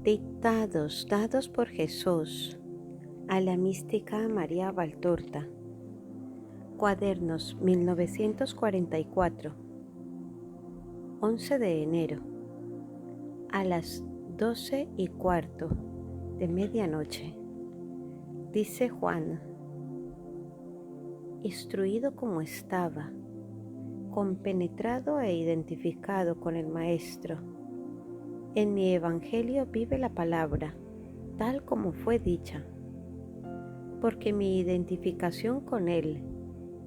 Dictados dados por Jesús a la mística María Valtorta. Cuadernos 1944, 11 de enero, a las 12:15 de medianoche. Dice Juan: instruido como estaba, compenetrado e identificado con el Maestro, en mi Evangelio vive la palabra, tal como fue dicha, porque mi identificación con Él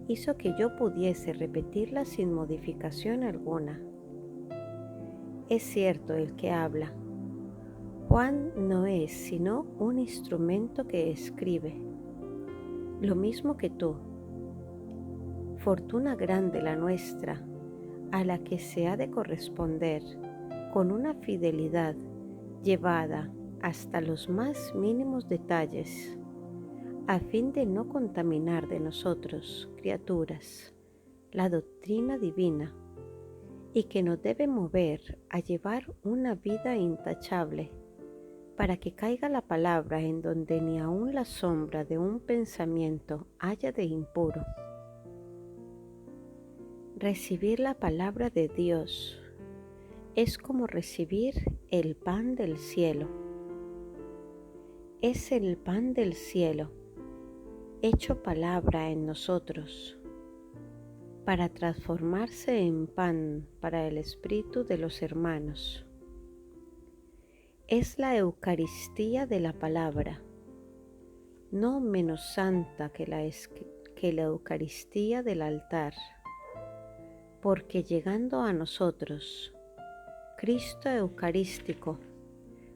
hizo que yo pudiese repetirla sin modificación alguna. Es cierto el que habla. Juan no es sino un instrumento que escribe, lo mismo que tú. Fortuna grande la nuestra, a la que se ha de corresponder con una fidelidad llevada hasta los más mínimos detalles, a fin de no contaminar de nosotros, criaturas, la doctrina divina, y que nos debe mover a llevar una vida intachable, para que caiga la palabra en donde ni aun la sombra de un pensamiento haya de impuro. Recibir la palabra de Dios es como recibir el pan del cielo. Es el pan del cielo, hecho palabra en nosotros, para transformarse en pan para el espíritu de los hermanos. Es la Eucaristía de la palabra, no menos santa que la Eucaristía del altar, porque llegando a nosotros, Cristo Eucarístico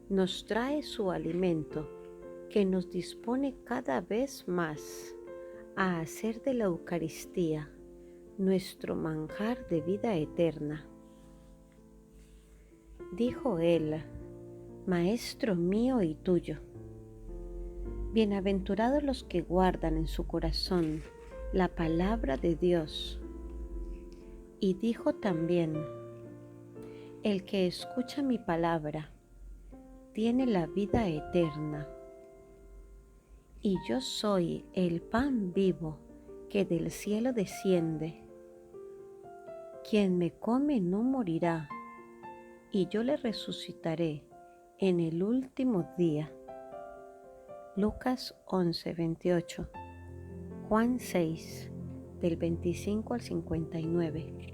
nos trae su alimento que nos dispone cada vez más a hacer de la Eucaristía nuestro manjar de vida eterna. Dijo él: Maestro mío y tuyo. Bienaventurados los que guardan en su corazón la palabra de Dios. Y dijo también: el que escucha mi palabra tiene la vida eterna. Y yo soy el pan vivo que del cielo desciende. Quien me come no morirá, y yo le resucitaré en el último día. Lucas 11:28, Juan 6, del 25 al 59.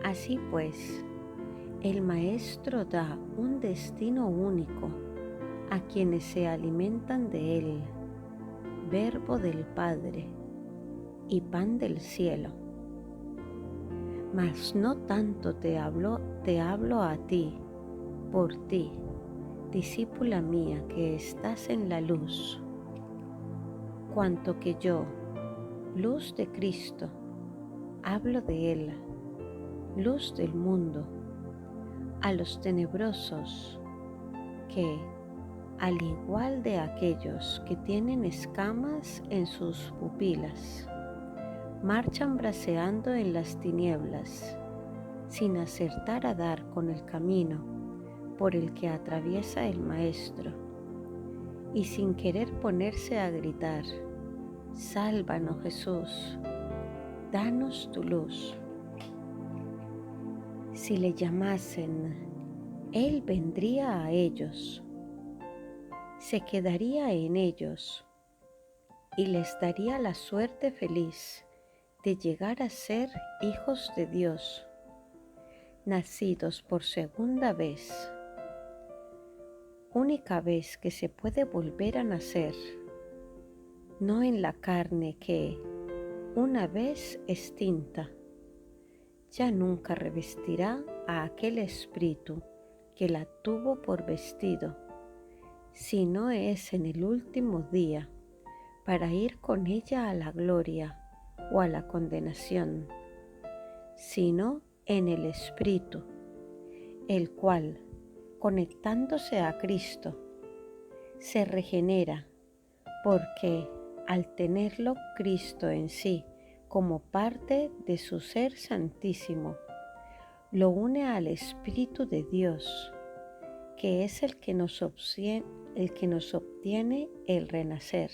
Así pues, el Maestro da un destino único a quienes se alimentan de Él, Verbo del Padre y pan del cielo. Mas no tanto te hablo a ti, por ti, discípula mía que estás en la luz, cuanto que yo, luz de Cristo, hablo de Él, luz del mundo, a los tenebrosos que, al igual de aquellos que tienen escamas en sus pupilas, marchan braceando en las tinieblas, sin acertar a dar con el camino por el que atraviesa el Maestro, y sin querer ponerse a gritar: Sálvanos, Jesús, danos tu luz. Si le llamasen, Él vendría a ellos, se quedaría en ellos y les daría la suerte feliz de llegar a ser hijos de Dios, nacidos por segunda vez, única vez que se puede volver a nacer, no en la carne que, una vez extinta, ya nunca revestirá a aquel espíritu que la tuvo por vestido, sino es en el último día, para ir con ella a la gloria o a la condenación, sino en el Espíritu, el cual, conectándose a Cristo, se regenera, porque al tenerlo Cristo en sí como parte de su ser santísimo, lo une al Espíritu de Dios, que es el que nos obtiene el renacer,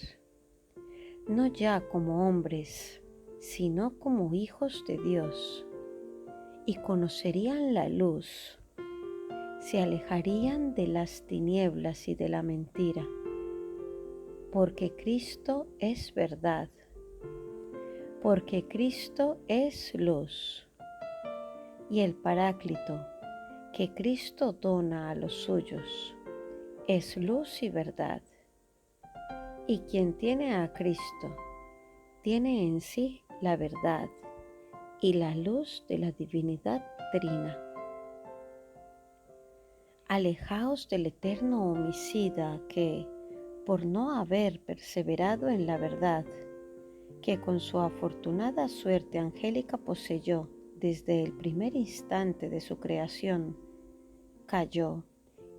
no ya como hombres, sino como hijos de Dios, y conocerían la luz, se alejarían de las tinieblas y de la mentira, porque Cristo es verdad, porque Cristo es luz, y el Paráclito que Cristo dona a los suyos es luz y verdad. Y quien tiene a Cristo tiene en sí la verdad y la luz de la divinidad trina. Alejaos del eterno homicida que, por no haber perseverado en la verdad, que con su afortunada suerte angélica poseyó desde el primer instante de su creación, cayó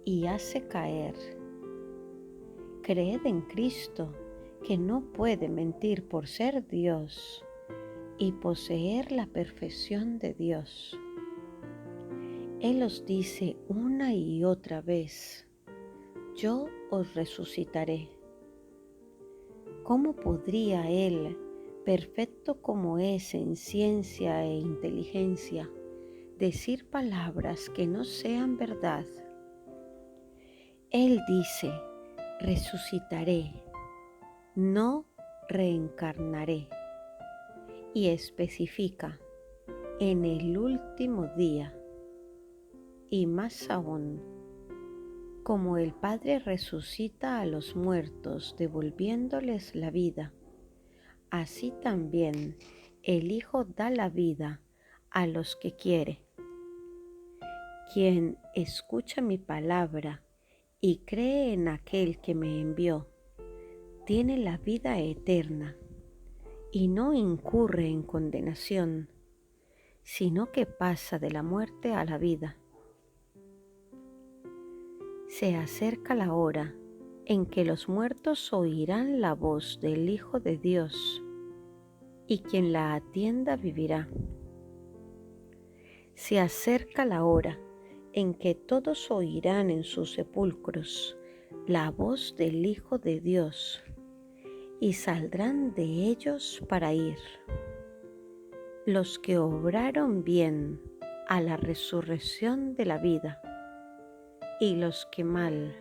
y hace caer. Creed en Cristo, que no puede mentir por ser Dios y poseer la perfección de Dios. Él os dice una y otra vez: yo os resucitaré. ¿Cómo podría Él, perfecto como es en ciencia e inteligencia, decir palabras que no sean verdad? Él dice: resucitaré, no reencarnaré, y especifica: en el último día. Y más aún, como el Padre resucita a los muertos devolviéndoles la vida, así también el Hijo da la vida a los que quiere. Quien escucha mi palabra y cree en aquel que me envió, tiene la vida eterna y no incurre en condenación, sino que pasa de la muerte a la vida. Se acerca la hora en que los muertos oirán la voz del Hijo de Dios, y quien la atienda vivirá. Se acerca la hora en que todos oirán en sus sepulcros la voz del Hijo de Dios, y saldrán de ellos para ir. Los que obraron bien a la resurrección de la vida, y los que mal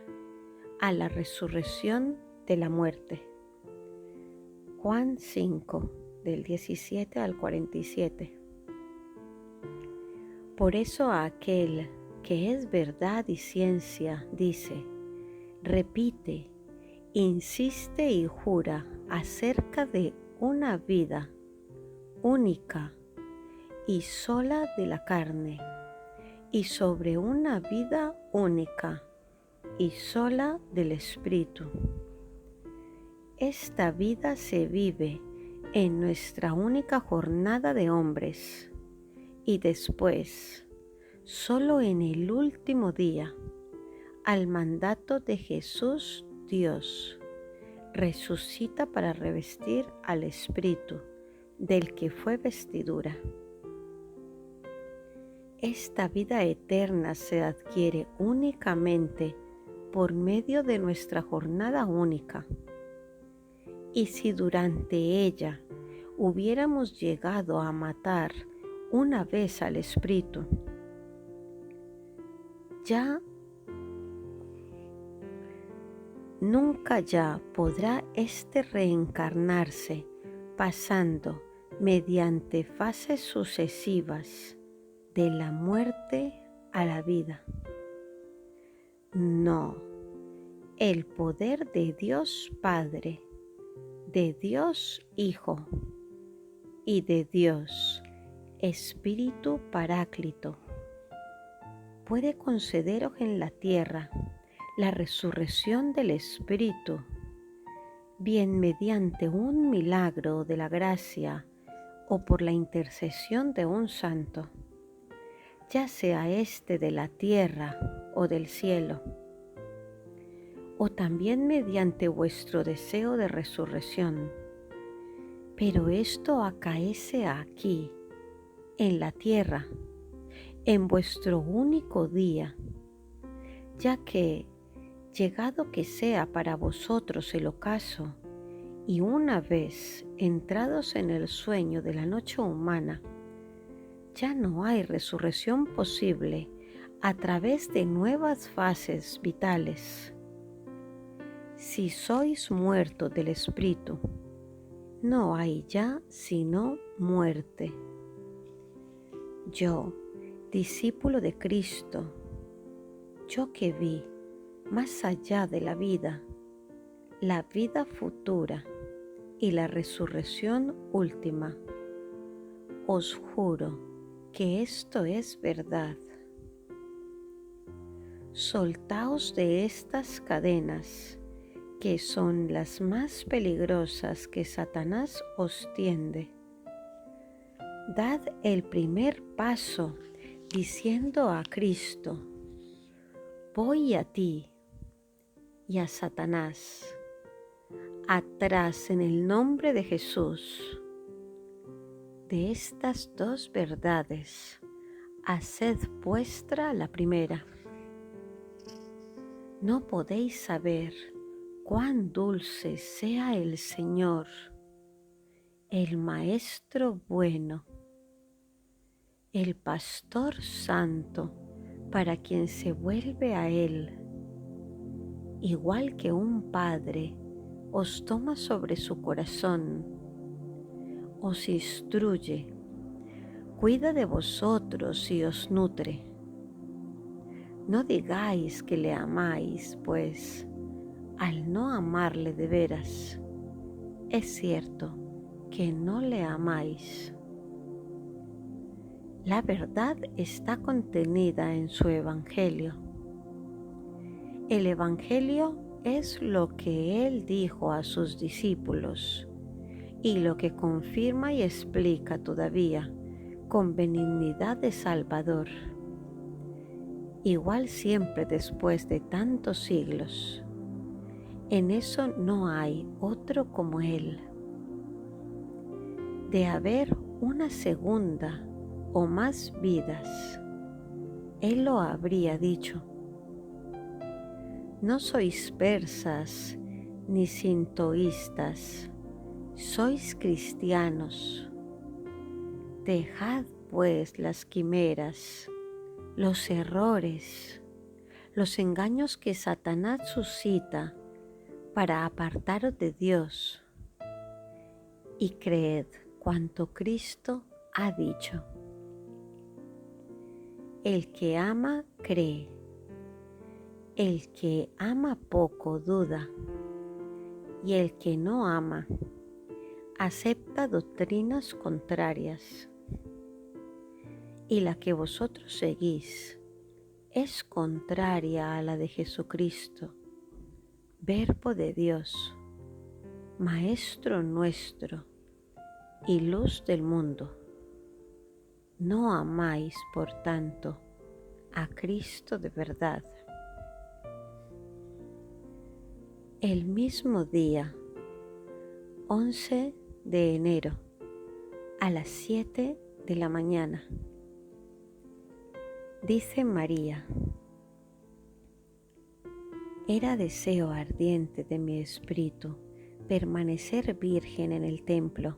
a la resurrección de la muerte. Juan 5, del 17 al 47. Por eso aquel que es verdad y ciencia dice, repite, insiste y jura acerca de una vida única y sola de la carne, y sobre una vida única y sola del Espíritu. Esta vida se vive en nuestra única jornada de hombres, y después, solo en el último día, al mandato de Jesús Dios, resucita para revestir al Espíritu del que fue vestidura. Esta vida eterna se adquiere únicamente por medio de nuestra jornada única. Y si durante ella hubiéramos llegado a matar una vez al Espíritu, nunca ya podrá éste reencarnarse, pasando mediante fases sucesivas de la muerte a la vida. No, el poder de Dios Padre, de Dios Hijo y de Dios Espíritu Paráclito puede concederos en la tierra la resurrección del Espíritu, bien mediante un milagro de la gracia o por la intercesión de un santo, ya sea éste de la tierra o del cielo, o también mediante vuestro deseo de resurrección. Pero esto acaece aquí, en la tierra, en vuestro único día, ya que, llegado que sea para vosotros el ocaso, y una vez entrados en el sueño de la noche humana, ya no hay resurrección posible a través de nuevas fases vitales. Si sois muertos del espíritu, no hay ya sino muerte. Yo, discípulo de Cristo, yo que vi más allá de la vida futura y la resurrección última, os juro que esto es verdad. Soltaos de estas cadenas, que son las más peligrosas que Satanás os tiende. Dad el primer paso diciendo a Cristo: voy a ti, y a Satanás, atrás en el nombre de Jesús. De estas dos verdades, haced vuestra la primera. No podéis saber cuán dulce sea el Señor, el Maestro bueno, el Pastor santo para quien se vuelve a Él, igual que un padre os toma sobre su corazón, os instruye, cuida de vosotros y os nutre. No digáis que le amáis, pues, al no amarle de veras, es cierto que no le amáis. La verdad está contenida en su Evangelio. El Evangelio es lo que Él dijo a sus discípulos y lo que confirma y explica todavía con benignidad de Salvador, igual siempre después de tantos siglos. En eso no hay otro como Él. De haber una segunda o más vidas, Él lo habría dicho. No sois persas ni sintoístas, sois cristianos. Dejad pues las quimeras, los errores, los engaños que Satanás suscita para apartaros de Dios, y creed cuanto Cristo ha dicho. El que ama cree, el que ama poco duda, y el que no ama acepta doctrinas contrarias. Y la que vosotros seguís es contraria a la de Jesucristo, Verbo de Dios, Maestro nuestro y luz del mundo. No amáis, por tanto, a Cristo de verdad. El mismo día, 11 de enero, a las 7 de la mañana, dice María: era deseo ardiente de mi espíritu permanecer virgen en el templo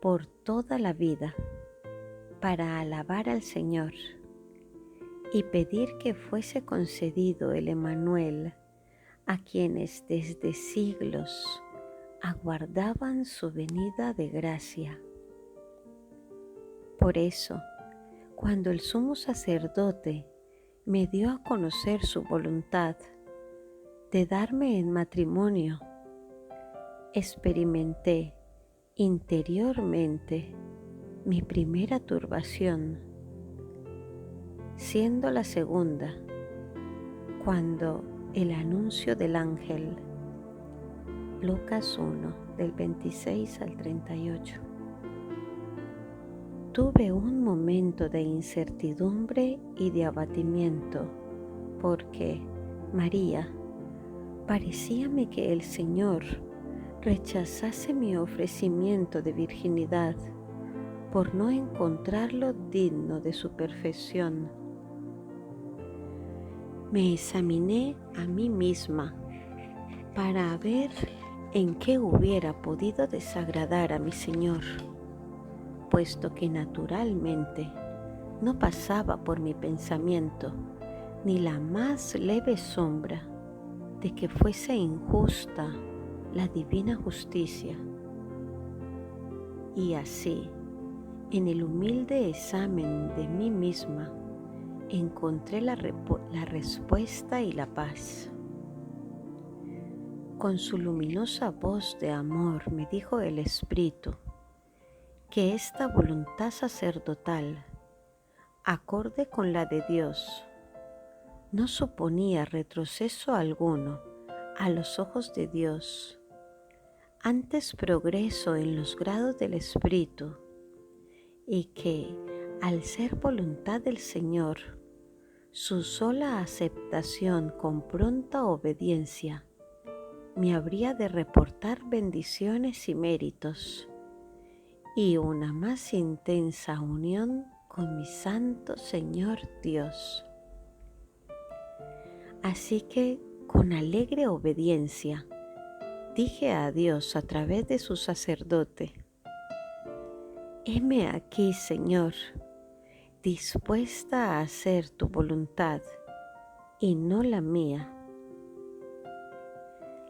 por toda la vida, para alabar al Señor y pedir que fuese concedido el Emmanuel a quienes desde siglos aguardaban su venida de gracia. Por eso, cuando el sumo sacerdote me dio a conocer su voluntad de darme en matrimonio, experimenté interiormente mi primera turbación, siendo la segunda cuando el anuncio del ángel, Lucas 1, del 26 al 38. Tuve un momento de incertidumbre y de abatimiento, porque, María, parecíame que el Señor rechazase mi ofrecimiento de virginidad por no encontrarlo digno de su perfección. Me examiné a mí misma para ver en qué hubiera podido desagradar a mi Señor, puesto que naturalmente no pasaba por mi pensamiento ni la más leve sombra de que fuese injusta la divina justicia. Y así, en el humilde examen de mí misma, encontré la respuesta y la paz. Con su luminosa voz de amor me dijo el Espíritu que esta voluntad sacerdotal, acorde con la de Dios, no suponía retroceso alguno a los ojos de Dios, antes progreso en los grados del Espíritu, y que, al ser voluntad del Señor, su sola aceptación con pronta obediencia me habría de reportar bendiciones y méritos, y una más intensa unión con mi Santo Señor Dios. Así que, con alegre obediencia, dije a Dios a través de su sacerdote: heme aquí, Señor, dispuesta a hacer tu voluntad y no la mía.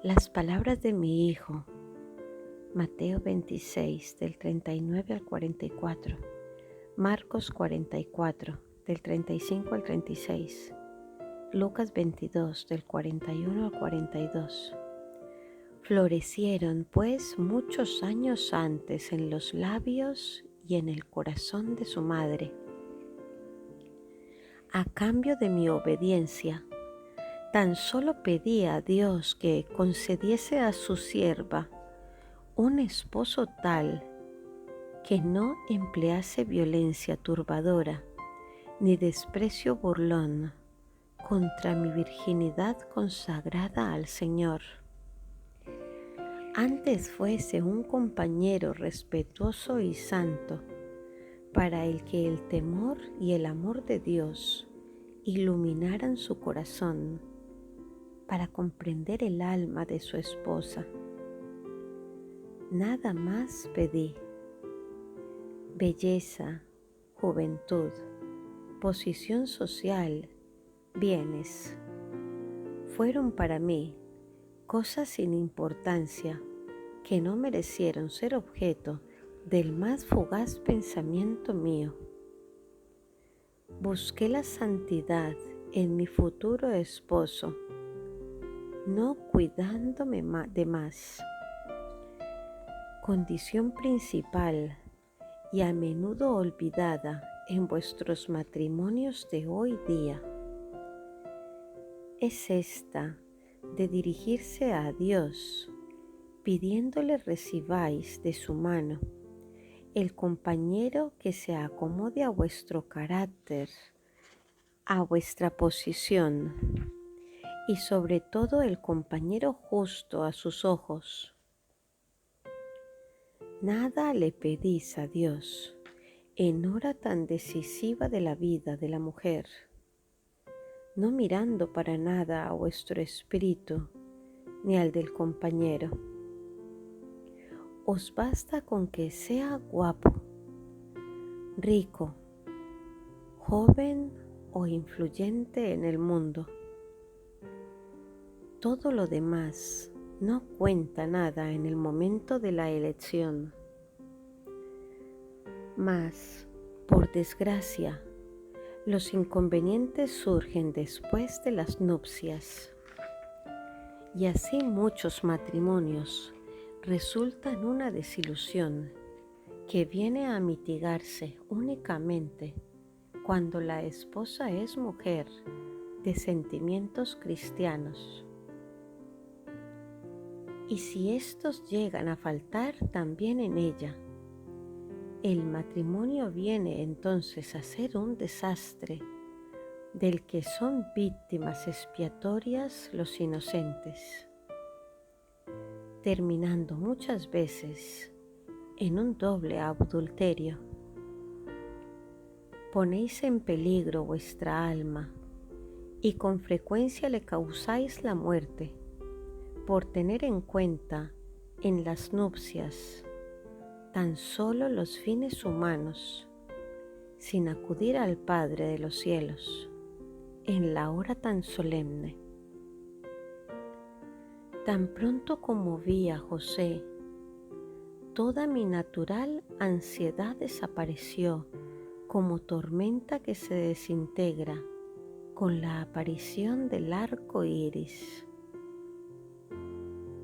Las palabras de mi Hijo, Mateo 26, del 39 al 44, Marcos 44, del 35 al 36, Lucas 22, del 41 al 42. Florecieron pues muchos años antes en los labios y en el corazón de su madre. A cambio de mi obediencia, tan solo pedí a Dios que concediese a su sierva un esposo tal que no emplease violencia turbadora ni desprecio burlón contra mi virginidad consagrada al Señor. Antes fuese un compañero respetuoso y santo, para el que el temor y el amor de Dios iluminaran su corazón, para comprender el alma de su esposa. Nada más pedí. Belleza, juventud, posición social, bienes, fueron para mí cosas sin importancia que no merecieron ser objeto del más fugaz pensamiento mío. Busqué la santidad en mi futuro esposo, no cuidándome de más, condición principal y a menudo olvidada en vuestros matrimonios de hoy día. Es esta de dirigirse a Dios, pidiéndole recibáis de su mano el compañero que se acomode a vuestro carácter, a vuestra posición, y sobre todo el compañero justo a sus ojos. Nada le pedís a Dios en hora tan decisiva de la vida de la mujer, no mirando para nada a vuestro espíritu ni al del compañero. Os basta con que sea guapo, rico, joven o influyente en el mundo. Todo lo demás no cuenta nada en el momento de la elección. Mas, por desgracia, los inconvenientes surgen después de las nupcias, y así muchos matrimonios resultan una desilusión que viene a mitigarse únicamente cuando la esposa es mujer de sentimientos cristianos. Y si estos llegan a faltar también en ella, el matrimonio viene entonces a ser un desastre del que son víctimas expiatorias los inocentes, terminando muchas veces en un doble adulterio. Ponéis en peligro vuestra alma y con frecuencia le causáis la muerte, por tener en cuenta en las nupcias tan solo los fines humanos, sin acudir al Padre de los cielos en la hora tan solemne. Tan pronto como vi a José, toda mi natural ansiedad desapareció como tormenta que se desintegra con la aparición del arco iris.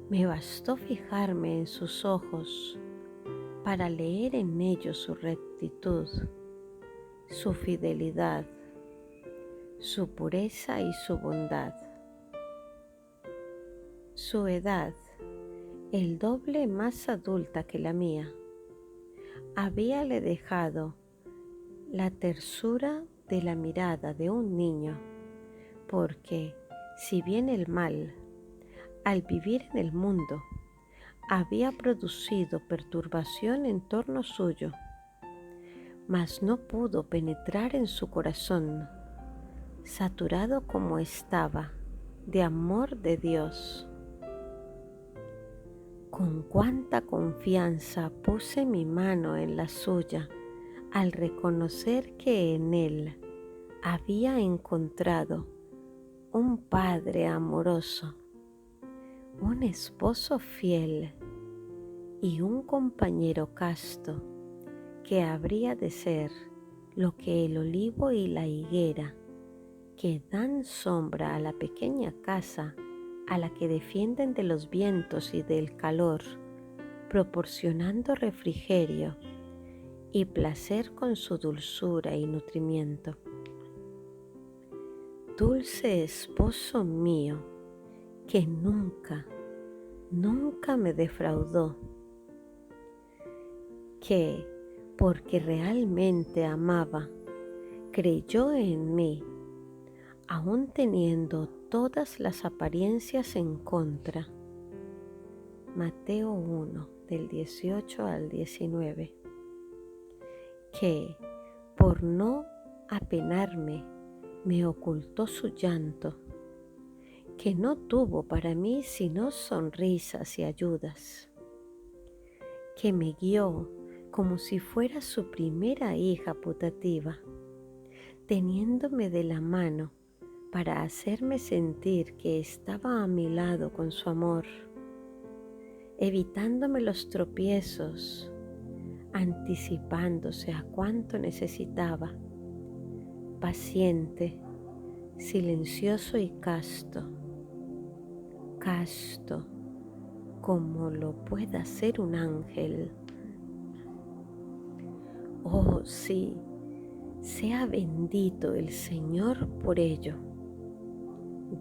Me bastó fijarme en sus ojos para leer en ellos su rectitud, su fidelidad, su pureza y su bondad. Su edad, el doble más adulta que la mía, habíale dejado la tersura de la mirada de un niño, porque si bien el mal, al vivir en el mundo, había producido perturbación en torno suyo, mas no pudo penetrar en su corazón, saturado como estaba de amor de Dios. Con cuánta confianza puse mi mano en la suya al reconocer que en él había encontrado un padre amoroso, un esposo fiel y un compañero casto que habría de ser lo que el olivo y la higuera que dan sombra a la pequeña casa a la que defienden de los vientos y del calor, proporcionando refrigerio y placer con su dulzura y nutrimiento. Dulce esposo mío, que nunca, nunca me defraudó, que, porque realmente amaba, creyó en mí, aun teniendo todas las apariencias en contra. Mateo 1, del 18 al 19. Que, por no apenarme, me ocultó su llanto, que no tuvo para mí sino sonrisas y ayudas, que me guió como si fuera su primera hija putativa, teniéndome de la mano para hacerme sentir que estaba a mi lado con su amor, evitándome los tropiezos, anticipándose a cuanto necesitaba, paciente, silencioso y casto, casto como lo pueda ser un ángel. Oh sí, sea bendito el Señor por ello.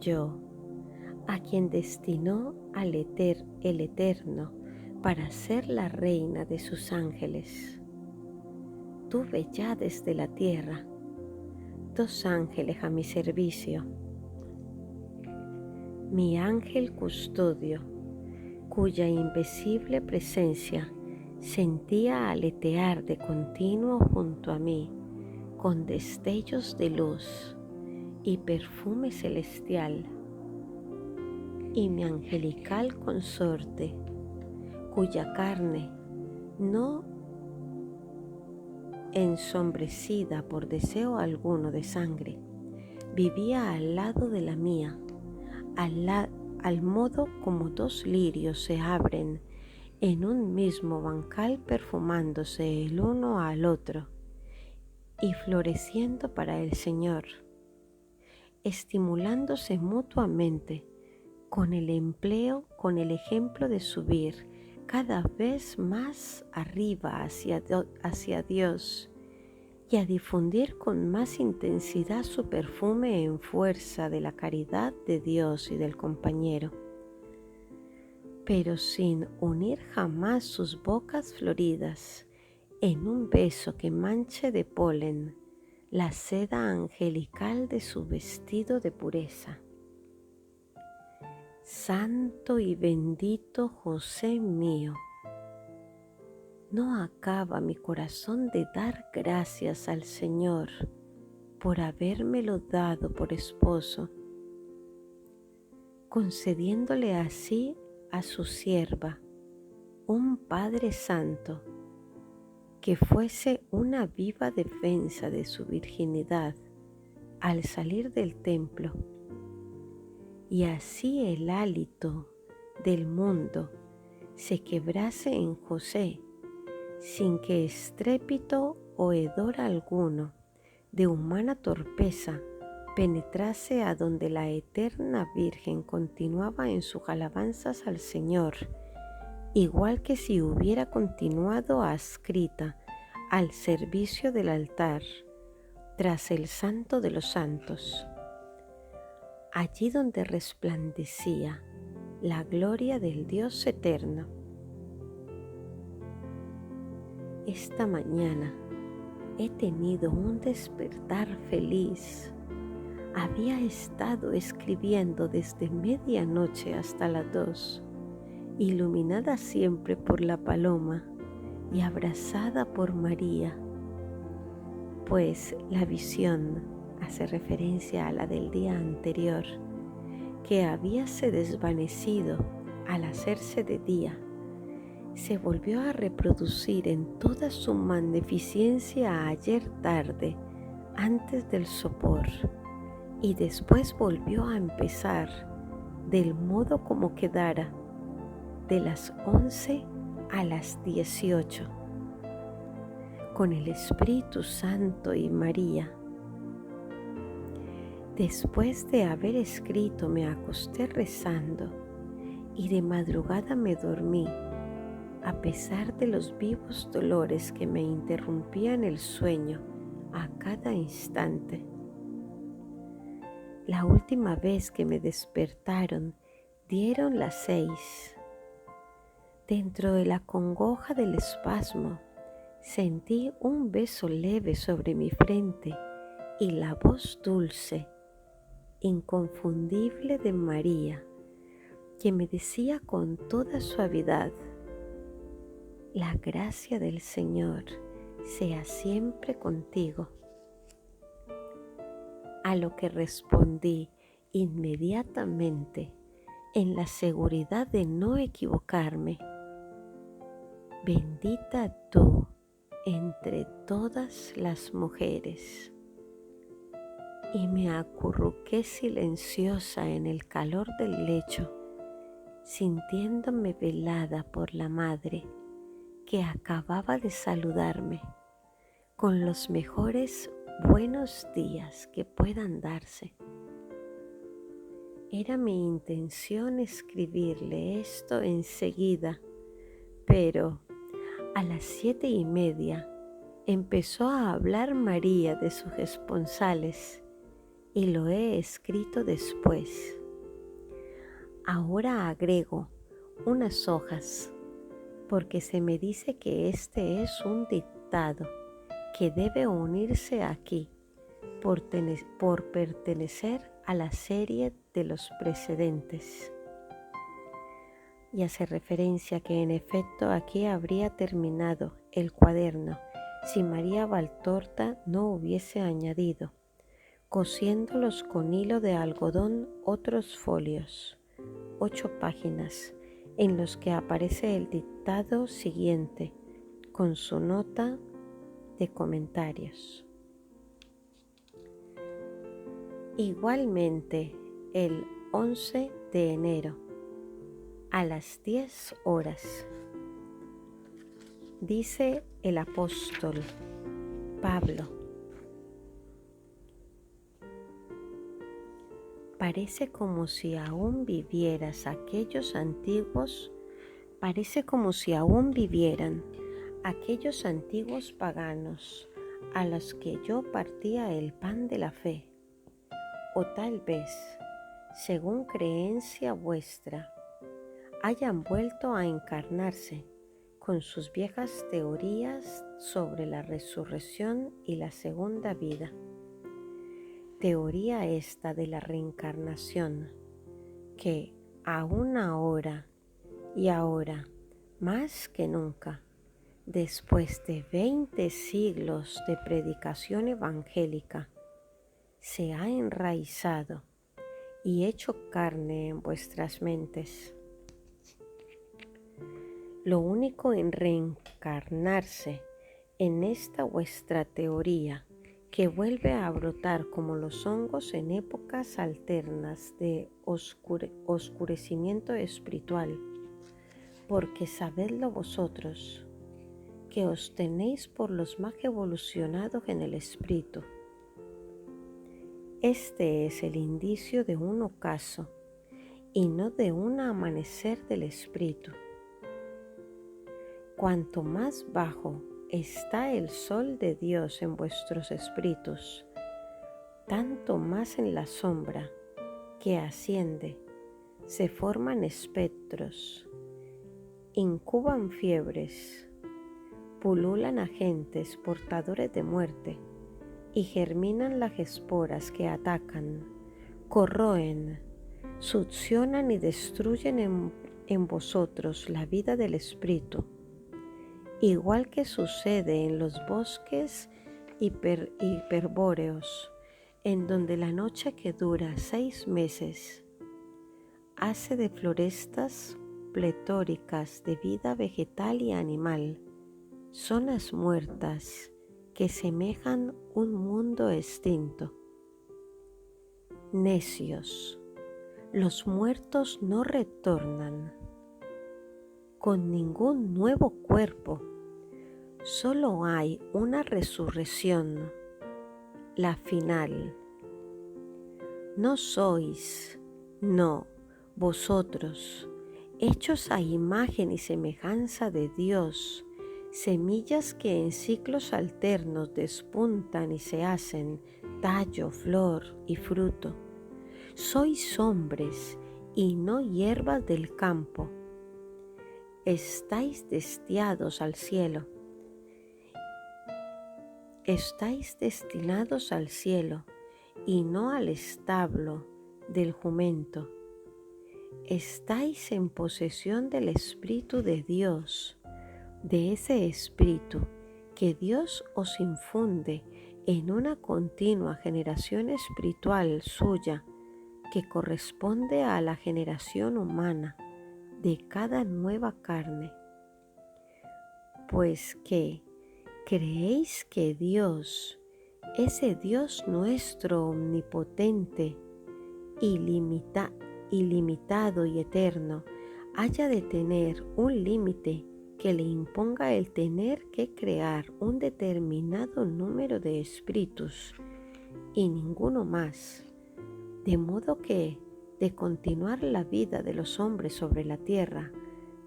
Yo, a quien destinó el Eterno para ser la reina de sus ángeles, tuve ya desde la tierra 2 ángeles a mi servicio. Mi ángel custodio, cuya invisible presencia sentía aletear de continuo junto a mí con destellos de luz y perfume celestial, y mi angelical consorte, cuya carne, no ensombrecida por deseo alguno de sangre, vivía al lado de la mía, al modo como 2 lirios se abren en un mismo bancal, perfumándose el uno al otro y floreciendo para el Señor, estimulándose mutuamente con el ejemplo de subir cada vez más arriba hacia Dios y a difundir con más intensidad su perfume en fuerza de la caridad de Dios y del compañero, pero sin unir jamás sus bocas floridas en un beso que manche de polen la seda angelical de su vestido de pureza. Santo y bendito José mío, no acaba mi corazón de dar gracias al Señor por habérmelo dado por esposo, concediéndole así a su sierva un Padre Santo que fuese una viva defensa de su virginidad al salir del templo, y así el hálito del mundo se quebrase en José, sin que estrépito o hedor alguno de humana torpeza penetrase a donde la eterna Virgen continuaba en sus alabanzas al Señor, igual que si hubiera continuado adscrita al servicio del altar tras el Santo de los Santos, allí donde resplandecía la gloria del Dios eterno. Esta mañana he tenido un despertar feliz. Había estado escribiendo desde medianoche hasta las 2, iluminada siempre por la paloma y abrazada por María, pues la visión hace referencia a la del día anterior, que habíase desvanecido al hacerse de día, se volvió a reproducir en toda su magnificencia ayer tarde, antes del sopor, y después volvió a empezar del modo como quedara, de las 11 a las 18, con el Espíritu Santo y María. Después de haber escrito me acosté rezando y de madrugada me dormí, a pesar de los vivos dolores que me interrumpían el sueño a cada instante. La última vez que me despertaron dieron las 6. Dentro de la congoja del espasmo sentí un beso leve sobre mi frente y la voz dulce, inconfundible de María, que me decía con toda suavidad: la gracia del Señor sea siempre contigo. A lo que respondí inmediatamente, en la seguridad de no equivocarme: bendita tú entre todas las mujeres. Y me acurruqué silenciosa en el calor del lecho, sintiéndome velada por la Madre, que acababa de saludarme con los mejores buenos días que puedan darse. Era mi intención escribirle esto enseguida, pero a las 7:30 empezó a hablar María de sus esponsales y lo he escrito después. Ahora agrego unas hojas porque se me dice que este es un dictado que debe unirse aquí por pertenecer a la serie de los precedentes. Y hace referencia que en efecto aquí habría terminado el cuaderno si María Valtorta no hubiese añadido, cosiéndolos con hilo de algodón, otros folios, 8 páginas, en los que aparece el dictado siguiente, con su nota de comentarios. Igualmente, el 11 de enero, a las 10 horas, dice el apóstol Pablo: parece como si aún vivieran aquellos antiguos paganos a los que yo partía el pan de la fe, o tal vez, según creencia vuestra, hayan vuelto a encarnarse con sus viejas teorías sobre la resurrección y la segunda vida. Teoría esta de la reencarnación, que aún ahora y ahora más que nunca, después de 20 siglos de predicación evangélica, se ha enraizado y hecho carne en vuestras mentes. Lo único en reencarnarse en esta vuestra teoría, que vuelve a brotar como los hongos en épocas alternas de oscurecimiento espiritual, porque sabedlo vosotros, que os tenéis por los más evolucionados en el espíritu. Este es el indicio de un ocaso y no de un amanecer del espíritu. Cuanto más bajo está el sol de Dios en vuestros espíritus, tanto más en la sombra que asciende se forman espectros, incuban fiebres, pululan agentes portadores de muerte y germinan las esporas que atacan, corroen, succionan y destruyen en vosotros la vida del espíritu, igual que sucede en los bosques hiperbóreos, en donde la noche que dura 6 meses hace de florestas pletóricas de vida vegetal y animal, zonas muertas que semejan un mundo extinto. Necios, los muertos no retornan con ningún nuevo cuerpo. Solo hay una resurrección, la final. No sois, no, vosotros, hechos a imagen y semejanza de Dios, semillas que en ciclos alternos despuntan y se hacen tallo, flor y fruto. Sois hombres y no hierbas del campo. Estáis destinados al cielo. Estáis destinados al cielo y no al establo del jumento. Estáis en posesión del Espíritu de Dios, de ese Espíritu que Dios os infunde en una continua generación espiritual suya que corresponde a la generación humana de cada nueva carne. Pues que creéis que Dios, ese Dios nuestro omnipotente, ilimitado y eterno, haya de tener un límite que le imponga el tener que crear un determinado número de espíritus y ninguno más, de modo que, de continuar la vida de los hombres sobre la tierra,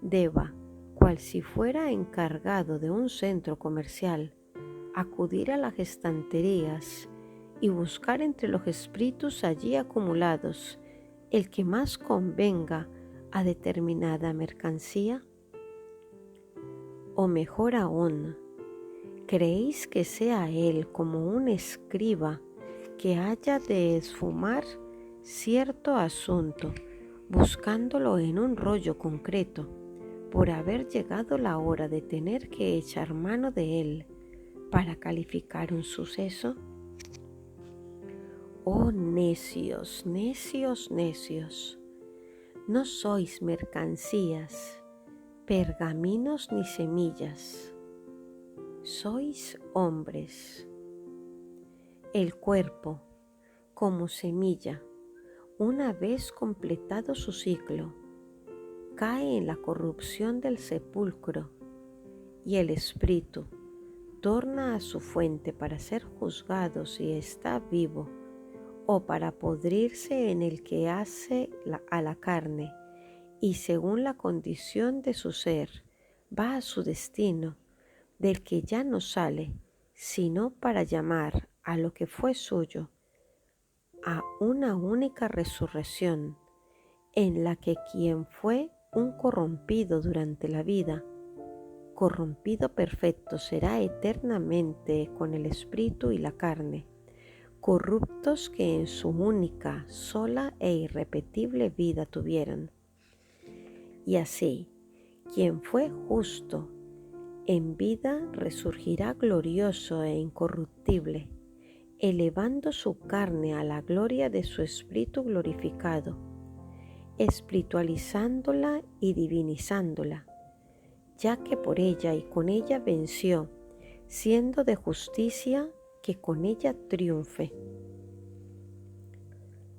deba, cual si fuera encargado de un centro comercial, acudir a las estanterías y buscar entre los espíritus allí acumulados el que más convenga a determinada mercancía? O mejor aún, ¿creéis que sea él como un escriba que haya de esfumar cierto asunto, buscándolo en un rollo concreto, por haber llegado la hora de tener que echar mano de él para calificar un suceso? Oh necios, necios, necios, no sois mercancías, pergaminos ni semillas, sois hombres. El cuerpo, como semilla, una vez completado su ciclo, cae en la corrupción del sepulcro y el espíritu torna a su fuente para ser juzgado si está vivo o para podrirse en el que hace a la carne, y según la condición de su ser va a su destino, del que ya no sale sino para llamar a lo que fue suyo a una única resurrección, en la que quien fue un corrompido durante la vida, corrompido perfecto será eternamente con el espíritu y la carne, corruptos que en su única, sola e irrepetible vida tuvieron. Y así, quien fue justo en vida resurgirá glorioso e incorruptible, elevando su carne a la gloria de su Espíritu glorificado, espiritualizándola y divinizándola, ya que por ella y con ella venció, siendo de justicia que con ella triunfe.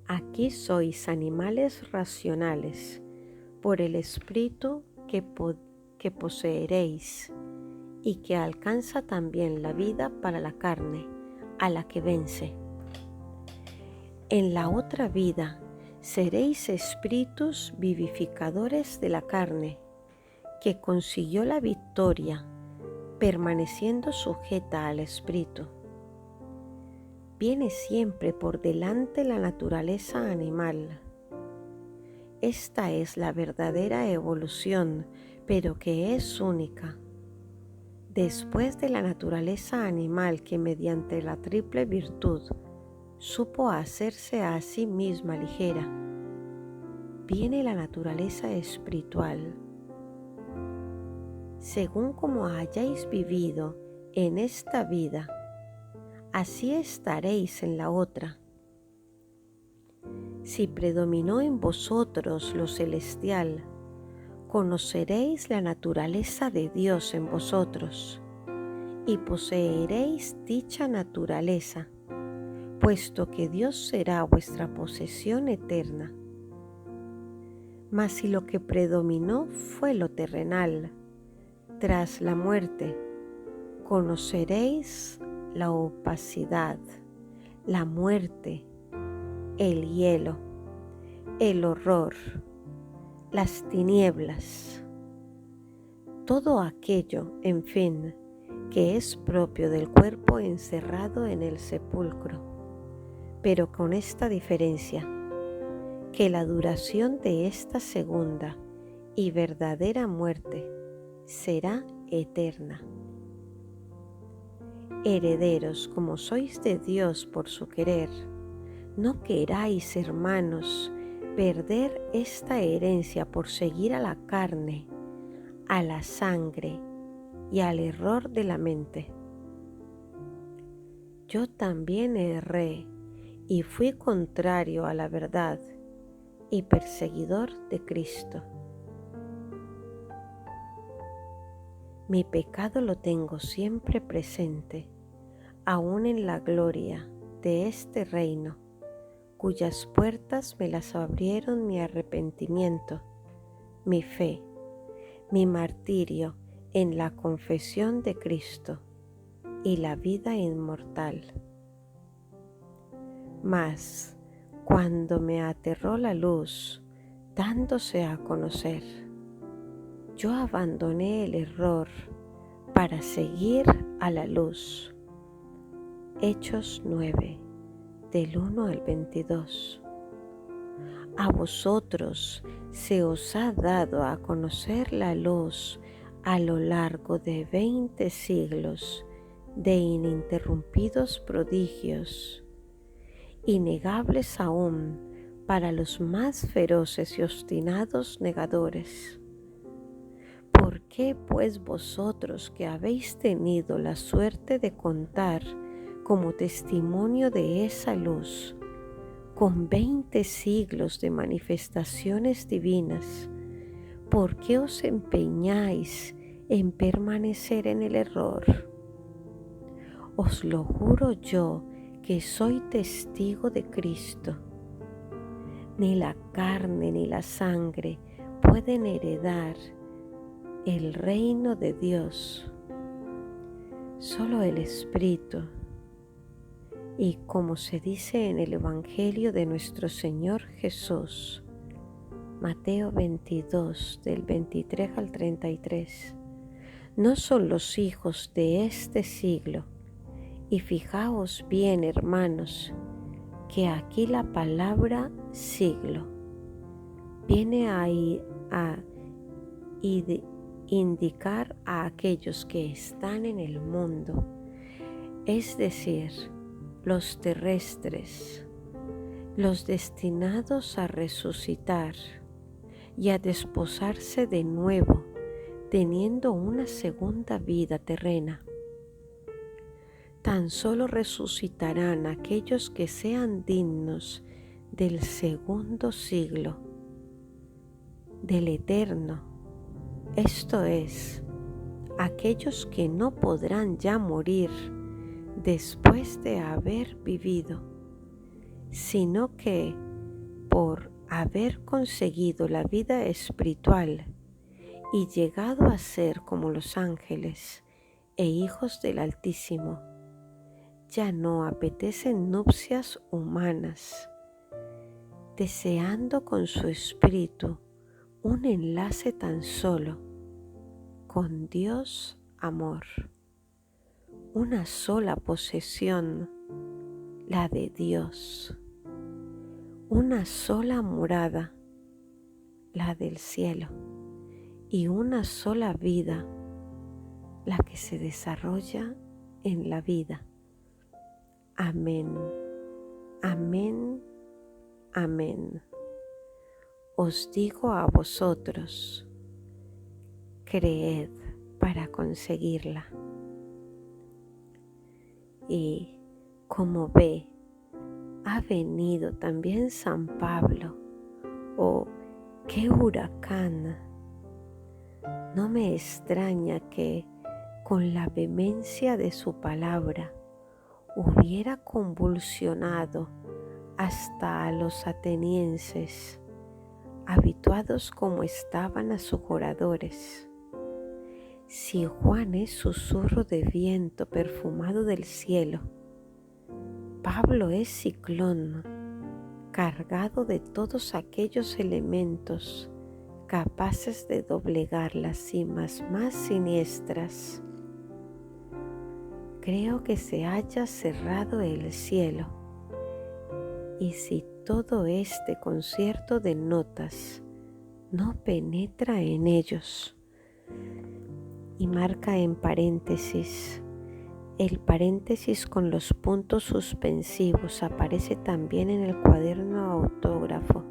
Aquí sois animales racionales, por el Espíritu que poseeréis, y que alcanza también la vida para la carne, a la que vence. En la otra vida seréis espíritus vivificadores de la carne, que consiguió la victoria, permaneciendo sujeta al Espíritu. Viene siempre por delante la naturaleza animal. Esta es la verdadera evolución, pero que es única. Después de la naturaleza animal que mediante la triple virtud supo hacerse a sí misma ligera, viene la naturaleza espiritual. Según como hayáis vivido en esta vida, así estaréis en la otra. Si predominó en vosotros lo celestial, conoceréis la naturaleza de Dios en vosotros, y poseeréis dicha naturaleza, puesto que Dios será vuestra posesión eterna. Mas si lo que predominó fue lo terrenal, tras la muerte, conoceréis la opacidad, la muerte, el hielo, el horror, las tinieblas, todo aquello, en fin, que es propio del cuerpo encerrado en el sepulcro, pero con esta diferencia, que la duración de esta segunda y verdadera muerte será eterna. Herederos como sois de Dios por su querer, no queráis, hermanos, perder esta herencia por seguir a la carne, a la sangre y al error de la mente. Yo también erré y fui contrario a la verdad y perseguidor de Cristo. Mi pecado lo tengo siempre presente, aún en la gloria de este reino, cuyas puertas me las abrieron mi arrepentimiento, mi fe, mi martirio en la confesión de Cristo y la vida inmortal. Mas, cuando me aterró la luz, dándose a conocer, yo abandoné el error para seguir a la luz. Hechos 9, del 1 al 22. A vosotros se os ha dado a conocer la luz a lo largo de 20 siglos de ininterrumpidos prodigios, innegables aún para los más feroces y obstinados negadores. ¿Por qué pues vosotros, que habéis tenido la suerte de contar como testimonio de esa luz, con 20 siglos de manifestaciones divinas, por qué os empeñáis en permanecer en el error? Os lo juro yo, que soy testigo de Cristo. Ni la carne ni la sangre pueden heredar el reino de Dios, solo el Espíritu. Y como se dice en el Evangelio de nuestro Señor Jesús, Mateo 22, del 23 al 33, no son los hijos de este siglo. Y fijaos bien, hermanos, que aquí la palabra siglo viene a indicar a aquellos que están en el mundo, es decir, los terrestres, los destinados a resucitar y a desposarse de nuevo, teniendo una segunda vida terrena. Tan solo resucitarán aquellos que sean dignos del segundo siglo, del eterno, esto es, aquellos que no podrán ya morir después de haber vivido, sino que por haber conseguido la vida espiritual y llegado a ser como los ángeles e hijos del Altísimo, ya no apetecen nupcias humanas, deseando con su espíritu un enlace tan solo con Dios amor, una sola posesión, la de Dios, una sola morada, la del cielo, y una sola vida, la que se desarrolla en la vida. Amén, amén, amén. Os digo a vosotros, creed para conseguirla. Y como ve, ha venido también San Pablo. ¡Oh, qué huracán! No me extraña que, con la vehemencia de su palabra, hubiera convulsionado hasta a los atenienses, habituados como estaban a sus oradores. Si Juan es susurro de viento perfumado del cielo, Pablo es ciclón, cargado de todos aquellos elementos capaces de doblegar las cimas más siniestras. Creo que se haya cerrado el cielo, y si todo este concierto de notas no penetra en ellos, y marca en paréntesis, el paréntesis con los puntos suspensivos aparece también en el cuaderno autógrafo.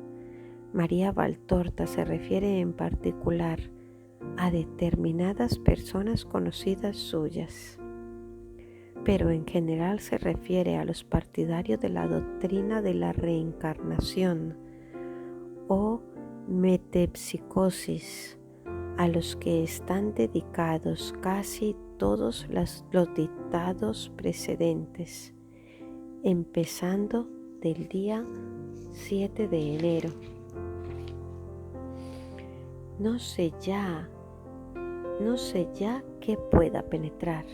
María Valtorta se refiere en particular a determinadas personas conocidas suyas, pero en general se refiere a los partidarios de la doctrina de la reencarnación o metempsicosis, a los que están dedicados casi todos los dictados precedentes, empezando del día 7 de enero. No sé ya qué pueda penetrar.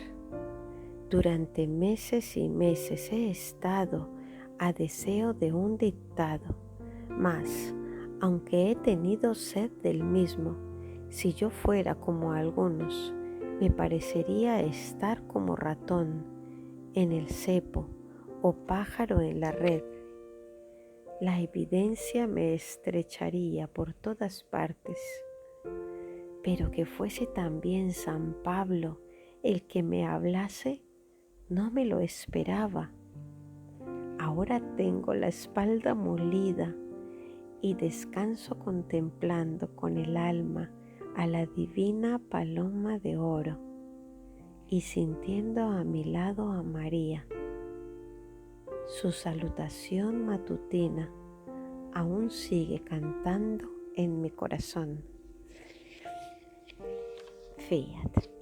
Durante meses y meses he estado a deseo de un dictado, mas, aunque he tenido sed del mismo, si yo fuera como algunos, me parecería estar como ratón en el cepo o pájaro en la red. La evidencia me estrecharía por todas partes, pero que fuese también San Pablo el que me hablase, no me lo esperaba. Ahora tengo la espalda molida y descanso contemplando con el alma a la divina paloma de oro y sintiendo a mi lado a María. Su salutación matutina aún sigue cantando en mi corazón. Fiat.